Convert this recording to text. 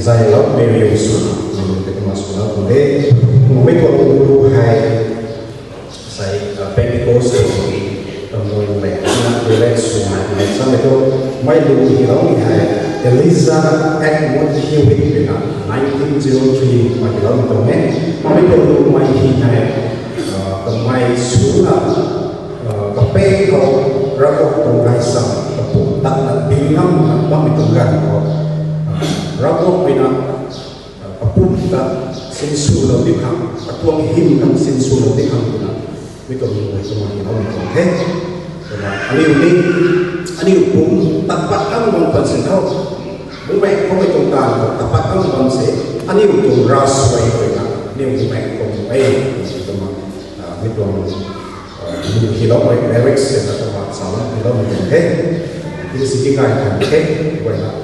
Zayloumei riw today we go hai say Pentecost Sunday we direct sungai sama itu mai lu hilang hai Eliza Edward Hewitt 1903 mai hilang itu mai lu mai hai mai surat kepe kau rakok tunggai sam kepung tak bingung apa itu kan rakok binang kepung tak sinsu lalu dikam atuang him kan sinsu lalu dikam puna itu mulai semua kita mungkin ani hukum tapat kamu mengkonsen kau bukan kau itu kan tapat kamu mengkonsen ani hukum ras baik baik ni bukan kau baik itu mah itu hilang baik lyrics yang kata salah hilang mungkin ini sedikit kan bukan